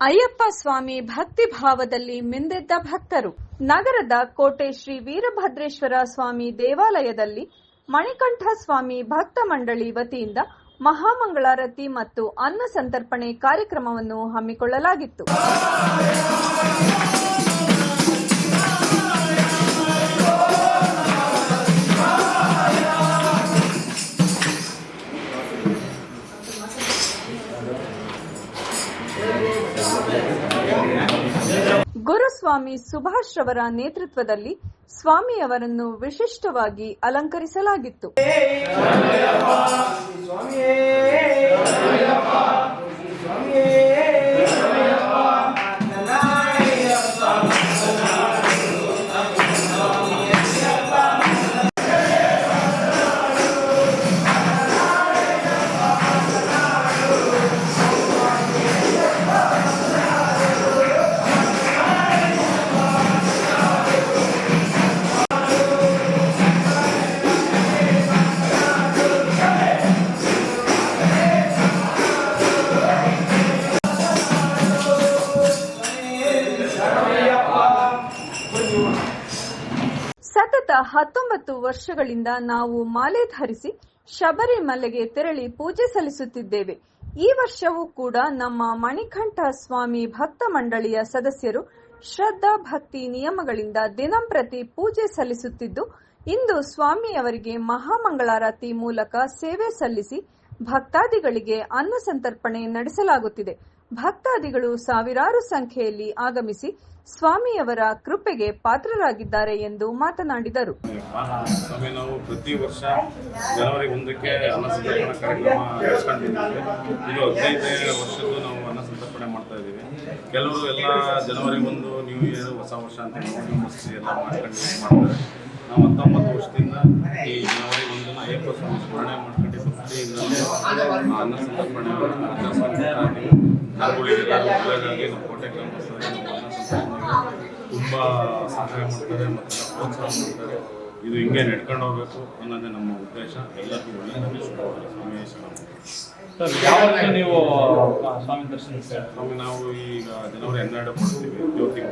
ಅಯ್ಯಪ್ಪ ಸ್ವಾಮಿ ಭಕ್ತಿ ಭಾವದಲ್ಲಿ ಮಿಂದೆದ್ದ ಭಕ್ತರು. ನಗರದ ಕೋಟೆ ಶ್ರೀ ವೀರಭದ್ರೇಶ್ವರ ಸ್ವಾಮಿ ದೇವಾಲಯದಲ್ಲಿ ಮಣಿಕಂಠ ಸ್ವಾಮಿ ಭಕ್ತ ಮಂಡಳಿ ವತಿಯಿಂದ ಮಹಾಮಂಗಳಾರತಿ ಮತ್ತು ಅನ್ನ ಸಂತರ್ಪಣೆ ಕಾರ್ಯಕ್ರಮವನ್ನು ಹಮ್ಮಿಕೊಳ್ಳಲಾಗಿತ್ತು. ಗುರುಸ್ವಾಮಿ ಸುಭಾಷ್ ರವರ ನೇತೃತ್ವದಲ್ಲಿ ಸ್ವಾಮಿಯವರನ್ನು ವಿಶಿಷ್ಟವಾಗಿ ಅಲಂಕರಿಸಲಾಗಿತ್ತು. ಸತತ 19 ವರ್ಷಗಳಿಂದ ನಾವು ಮಾಲೆ ಧರಿಸಿ ಶಬರಿಮಲೆಗೆ ತೆರಳಿ ಪೂಜೆ ಸಲ್ಲಿಸುತ್ತಿದ್ದೇವೆ. ಈ ವರ್ಷವೂ ಕೂಡ ನಮ್ಮ ಮಣಿಕಂಠ ಸ್ವಾಮಿ ಭಕ್ತ ಮಂಡಳಿಯ ಸದಸ್ಯರು ಶ್ರದ್ಧಾ ಭಕ್ತಿ ನಿಯಮಗಳಿಂದ ದಿನಂಪ್ರತಿ ಪೂಜೆ ಸಲ್ಲಿಸುತ್ತಿದ್ದು, ಇಂದು ಸ್ವಾಮಿಯವರಿಗೆ ಮಹಾಮಂಗಳಾರತಿ ಮೂಲಕ ಸೇವೆ ಸಲ್ಲಿಸಿ ಭಕ್ತಾದಿಗಳಿಗೆ ಅನ್ನ ಸಂತರ್ಪಣೆ ನಡೆಸಲಾಗುತ್ತಿದೆ. ಭಕ್ತಾದಿಗಳು ಸಾವಿರಾರು ಸಂಖ್ಯೆಯಲ್ಲಿ ಆಗಮಿಸಿ ಸ್ವಾಮಿಯವರ ಕೃಪೆಗೆ ಪಾತ್ರರಾಗಿದ್ದಾರೆ ಎಂದು ಮಾತನಾಡಿದರು. ಸ್ವಾಮಿ, ನಾವು ಪ್ರತಿ ವರ್ಷ ಜನವರಿ 1ಕ್ಕೆ ಅನ್ನ ಸಂತರ್ಪಣಾ ಕಾರ್ಯಕ್ರಮ ನಡೆಸ್ಕೊಂಡಿದ್ದೀವಿ. ಇದು 15ನೇ ವರ್ಷದ್ದು ನಾವು ಅನ್ನ ಸಂತರ್ಪಣೆ ಮಾಡ್ತಾ ಇದ್ದೀವಿ. ಕೆಲವರು ಎಲ್ಲ ಜನವರಿ 1 ನ್ಯೂ ಇಯರ್ ಹೊಸ ವರ್ಷ ಅಂತ ಎಲ್ಲ ಮಾಡ್ತಾರೆ. ನಾವು 19 ವರ್ಷದಿಂದ ಈ ಜನವರಿ 1 ಅಯ್ಯಪ್ಪ ಸ್ವಾಮಿ ಸ್ಮರಣೆ ಮಾಡ್ಕೊಂಡು ಭಕ್ತಿಯಿಂದ ಅನ್ನ ಸಂತರ್ಪಣೆ ಆಚರಿಸ್ಕೊಂಡಿದ್ದೀವಿ. ಒಳ್ಳೆಯದಾಗಿ ನಮ್ಮ ಕೋಟೆ ಗ್ರಾಮಸ್ಥರಿಗೆ ತುಂಬ ಸಹಾಯ ಮಾಡ್ತಾರೆ ಮತ್ತು ಪ್ರೋತ್ಸಾಹ ಮಾಡ್ತಾರೆ. ಇದು ಹಿಂಗೆ ನಡ್ಕೊಂಡು ಹೋಗಬೇಕು ಅನ್ನೋದೇ ನಮ್ಮ ಉದ್ದೇಶ. ಎಲ್ಲರಿಗೂ ಒಳ್ಳೆಯದಾಗಿ ಸರ್, ಯಾವಾಗ ನೀವು ಸ್ವಾಮಿ ದರ್ಶನ? ಸ್ವಾಮಿ, ನಾವು ಈಗ ಜನವರಿ 12 ಕೊಡ್ತೀವಿ. ಜ್ಯೋತಿ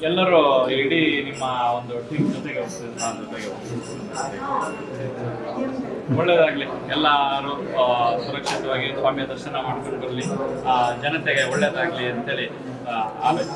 ಎಲ್ಲರೂ ಇಡೀ ನಿಮ್ಮ ಒಂದು ಟೀಮ್ ಜೊತೆಗೆ ಹೋಗ್ತೀವಿ. ಒಳ್ಳೆಯದಾಗಲಿ, ಎಲ್ಲರೂ ಸುರಕ್ಷಿತವಾಗಿ ಸ್ವಾಮಿಯ ದರ್ಶನ ಮಾಡ್ಕೊಂಡು ಬರಲಿ, ಜನತೆಗೆ ಒಳ್ಳೆಯದಾಗಲಿ ಅಂತೇಳಿ ಆಮೇಲೆ